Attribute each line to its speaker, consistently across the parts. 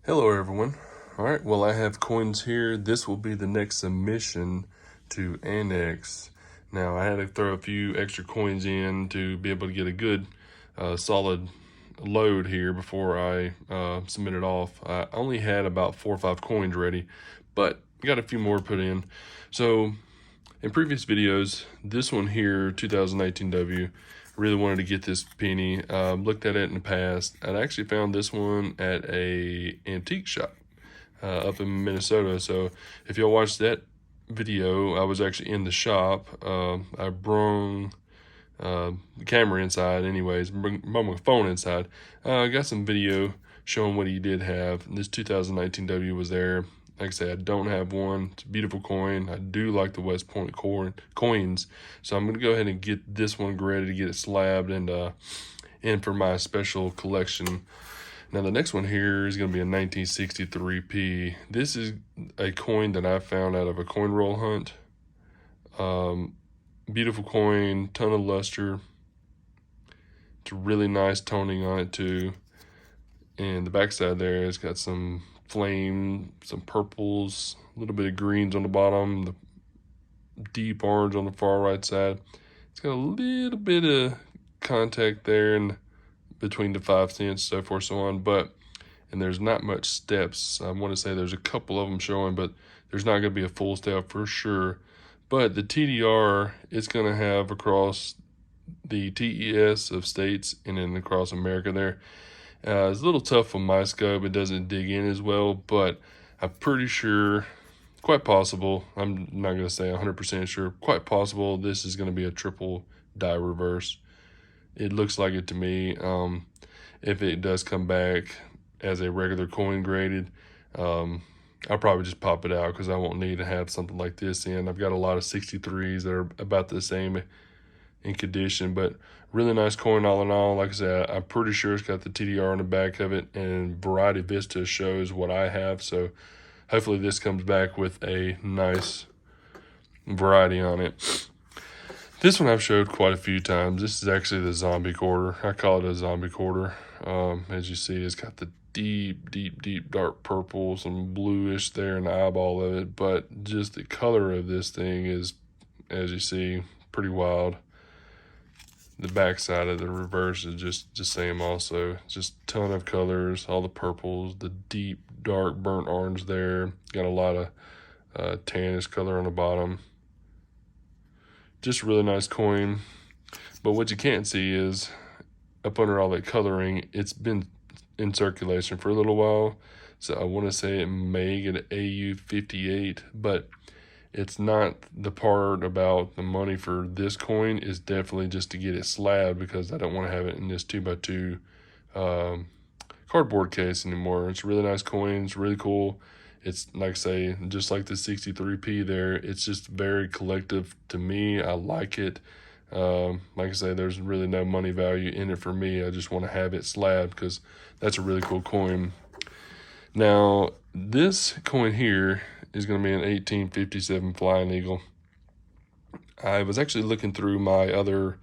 Speaker 1: Hello everyone. All right, well I have coins here. This will be the next submission to ANACS. Now I had to throw a few extra coins in to be able to get a good solid load here before I submit it off. I only had about 4 or 5 coins ready, but got a few more put in. So in previous videos, this one here, 2019 W, really wanted to get this penny. Looked at it in the past. I'd actually found this one at a antique shop up in Minnesota. So if y'all watched that video, I was actually in the shop. I brung the camera inside anyways, brought my phone inside. I got some video showing what he did have. This 2019 W was there. Like I say, I don't have one. It's a beautiful coin. I do like the West Point coins. So I'm going to go ahead and get this one ready to get it slabbed and in for my special collection. Now the next one here is going to be a 1963p. This is a coin that I found out of a coin roll hunt. Beautiful coin, ton of luster. It's a really nice toning on it too. And the backside there has got some flame, some purples, a little bit of greens on the bottom, the deep orange on the far right side. It's got a little bit of contact there and between the 5 cents, so forth, so on, and there's not much steps. I want to say there's a couple of them showing, but there's not going to be a full step for sure. But the TDR it's going to have across the TES of states and then across America there. It's a little tough on my scope. It doesn't dig in as well, but I'm pretty sure, quite possible, I'm not going to say 100% sure, quite possible this is going to be a triple die reverse. It looks like it to me. If it does come back as a regular coin graded, I'll probably just pop it out because I won't need to have something like this in. I've got a lot of 63s that are about the same in condition, but really nice coin all in all. Like I said, I'm pretty sure it's got the TDR on the back of it, and Variety Vista shows what I have, so hopefully this comes back with a nice variety on it. This one I've showed quite a few times. This is actually the zombie quarter. I call it a zombie quarter. As you see, it's got the deep dark purple, some bluish there in the eyeball of it, but just the color of this thing is, as you see, pretty wild. The back side of the reverse is just the same also. Just a ton of colors, all the purples, the deep dark burnt orange there. Got a lot of tannish color on the bottom. Just a really nice coin. But what you can't see is up under all that coloring, it's been in circulation for a little while. So I want to say it may get an AU58, but it's not the part about the money for this coin. Is definitely just to get it slabbed because I don't want to have it in this 2x2 cardboard case anymore. It's a really nice coin. It's really cool. It's like I say, just like the 63p there, it's just very collective to me. I like it. Like I say, there's really no money value in it for me. I just want to have it slabbed because that's a really cool coin. Now, this coin here is going to be an 1857 Flying Eagle. I was actually looking through my other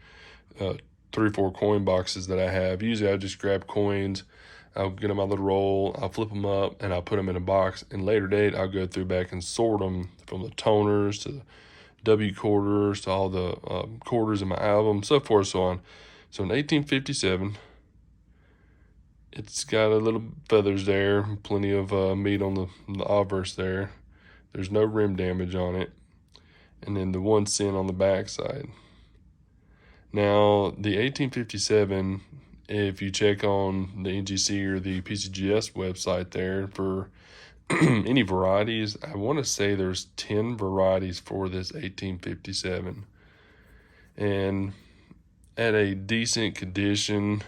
Speaker 1: 3 or 4 coin boxes that I have. Usually I just grab coins, I'll get them out of the roll, I'll flip them up, and I'll put them in a box. And later date, I'll go through back and sort them from the toners to the W quarters to all the quarters in my album, so forth, so on. So in 1857, it's got a little feathers there, plenty of meat on the obverse there. There's no rim damage on it. And then the 1 cent on the back side. Now, the 1857, if you check on the NGC or the PCGS website there for any varieties, I want to say there's 10 varieties for this 1857. And at a decent condition,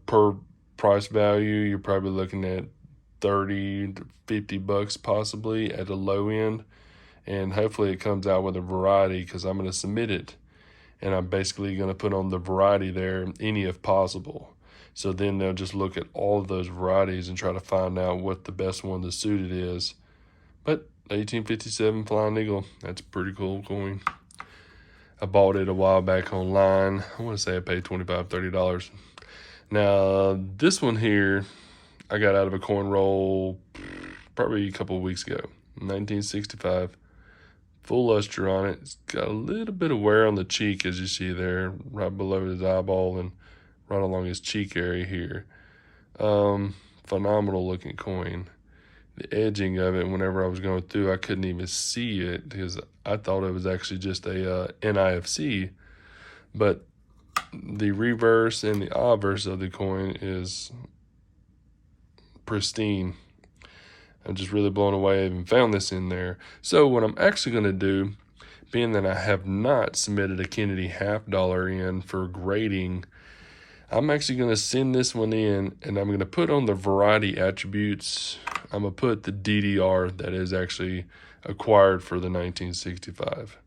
Speaker 1: per price value, you're probably looking at 30 to 50 bucks possibly at the low end. And hopefully it comes out with a variety because I'm going to submit it. And I'm basically going to put on the variety there, any if possible. So then they'll just look at all of those varieties and try to find out what the best one to suit it is. But 1857 Flying Eagle, that's a pretty cool coin. I bought it a while back online. I want to say I paid $25, $30. Now, this one here, I got out of a coin roll probably a couple of weeks ago. 1965. Full luster on it. It's got a little bit of wear on the cheek, as you see there, right below his eyeball and right along his cheek area here. Phenomenal looking coin. The edging of it, whenever I was going through, I couldn't even see it because I thought it was actually just a NIFC. But the reverse and the obverse of the coin is pristine. I'm just really blown away I even found this in there. So what I'm actually going to do, being that I have not submitted a Kennedy $half in for grading, I'm actually going to send this one in, and I'm going to put on the variety attributes. I'm going to put the DDR that is actually acquired for the 1965.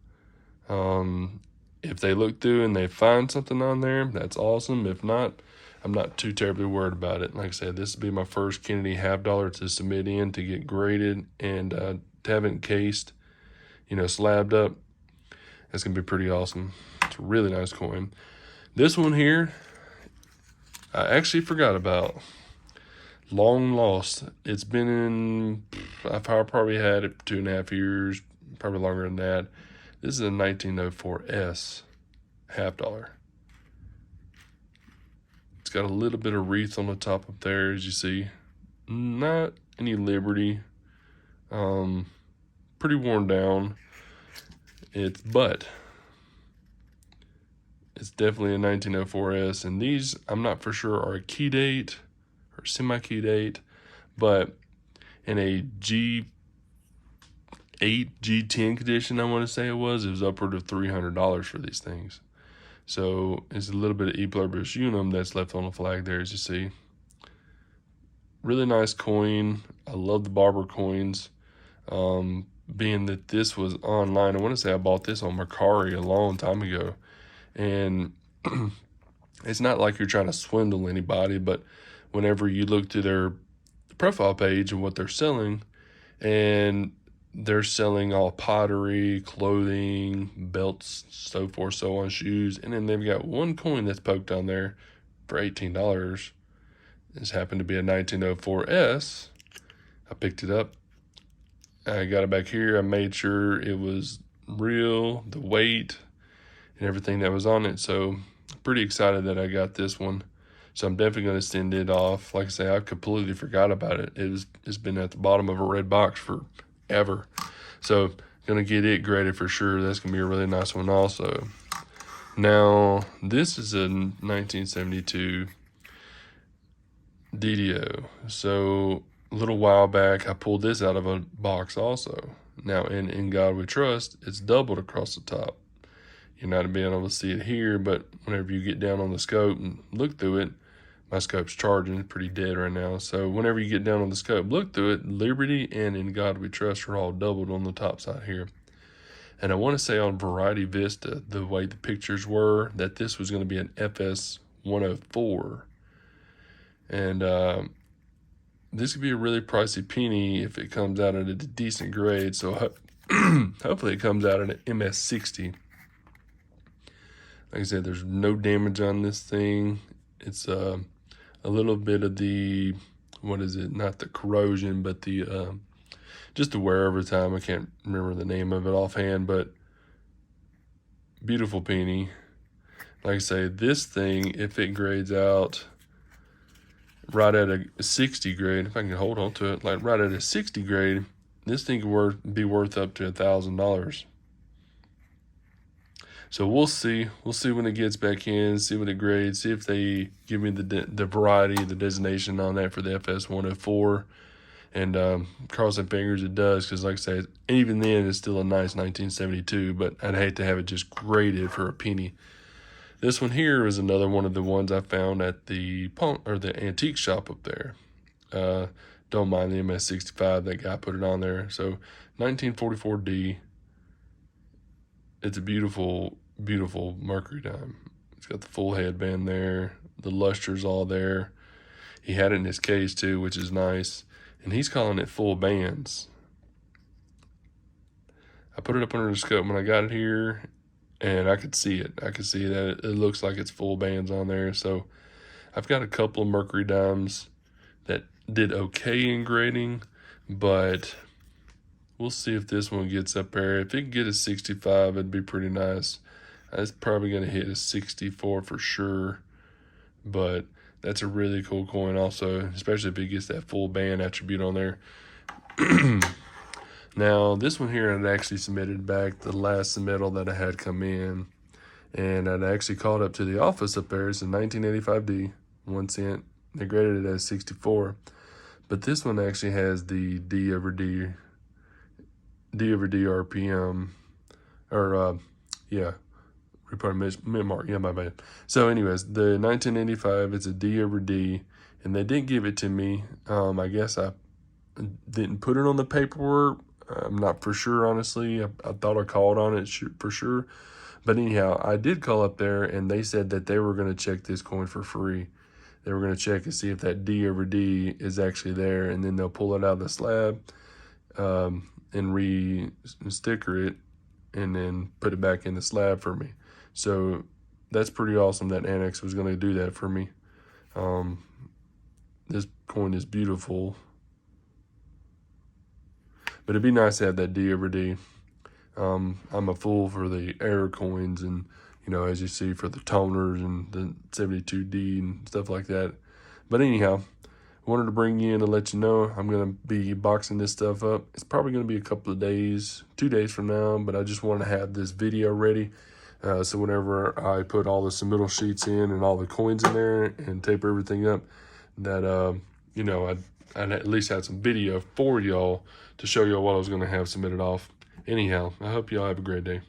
Speaker 1: If they look through and they find something on there, that's awesome. If not, I'm not too terribly worried about it. Like I said, this will be my first Kennedy $half to submit in to get graded and to have it encased, slabbed up. That's going to be pretty awesome. It's a really nice coin. This one here, I actually forgot about. Long lost. It's been in, I've probably had it 2.5 years, probably longer than that. This is a 1904S $half. It's got a little bit of wreath on the top up there, as you see. Not any Liberty. Pretty worn down. But it's definitely a 1904S, and these, I'm not for sure, are a key date or semi-key date, but in a G8, G10 condition, I want to say it was upward of $300 for these things. So it's a little bit of E pluribus unum that's left on the flag there, as you see. Really nice coin. I love the Barber coins. Being that this was online, I want to say I bought this on Mercury a long time ago. And it's not like you're trying to swindle anybody, but whenever you look to their profile page and what they're selling, and they're selling all pottery, clothing, belts, so forth, so on, shoes, and then they've got one coin that's poked on there for $18. This happened to be a 1904S. I picked it up. I got it back here. I made sure it was real, the weight, and everything that was on it. So pretty excited that I got this one. So I'm definitely going to send it off. Like I say, I completely forgot about it. It's been at the bottom of a red box forever. So going to get it graded for sure. That's going to be a really nice one also. Now, this is a 1972 DDO. So a little while back, I pulled this out of a box also. Now, in God We Trust, it's doubled across the top. You're not being able to see it here, but whenever you get down on the scope and look through it, my scope's charging, it's pretty dead right now. So whenever you get down on the scope, look through it, Liberty and In God We Trust are all doubled on the top side here. And I want to say on Variety Vista, the way the pictures were, that this was going to be an FS 104. And this could be a really pricey penny if it comes out at a decent grade. So hopefully it comes out at an MS 60. Like I said, there's no damage on this thing. It's a little bit of the, what is it? Not the corrosion, but the just the wear over time. I can't remember the name of it offhand, but beautiful penny. Like I say, this thing, if it grades out right at a 60 grade, if I can hold on to it, like right at a 60 grade, this thing could be worth up to $1,000. So we'll see. We'll see when it gets back in, see what it grades, see if they give me the variety, the designation on that for the FS 104. And crossing fingers it does, because like I say, even then it's still a nice 1972, but I'd hate to have it just graded for a penny. This one here is another one of the ones I found at the antique shop up there. Don't mind the MS65, that guy put it on there. So 1944D. It's a beautiful, beautiful Mercury Dime. It's got the full headband there. The luster's all there. He had it in his case too, which is nice. And he's calling it full bands. I put it up under the scope when I got it here, and I could see it. I could see that it looks like it's full bands on there. So I've got a couple of Mercury Dimes that did okay in grading, but we'll see if this one gets up there. If it can get a 65, it'd be pretty nice. It's probably going to hit a 64 for sure, but that's a really cool coin also, especially if it gets that full band attribute on there. Now, this one here I'd actually submitted back the last submittal that I had come in, and I'd actually called up to the office up there. It's a 1985D, 1 cent. They graded it as 64, but this one actually has the D over D RPM, or yeah, report mid mark. Yeah, my bad. So, anyways, the 1985, it's a D over D, and they did give it to me. I guess I didn't put it on the paperwork. I'm not for sure, honestly. I thought I called on it for sure. But anyhow, I did call up there, and they said that they were going to check this coin for free. They were going to check and see if that D over D is actually there, and then they'll pull it out of the slab and re-sticker it, and then put it back in the slab for me. So that's pretty awesome that ANACS was going to do that for me. This coin is beautiful. But it'd be nice to have that D over D. I'm a fool for the error coins, and as you see, for the toners and the 72D and stuff like that. But anyhow, I wanted to bring you in to let you know I'm going to be boxing this stuff up. It's probably going to be a couple of days, 2 days from now, but I just want to have this video ready. So whenever I put all the submittal sheets in and all the coins in there and tape everything up, that, I'd at least had some video for y'all to show y'all what I was going to have submitted off. Anyhow, I hope y'all have a great day.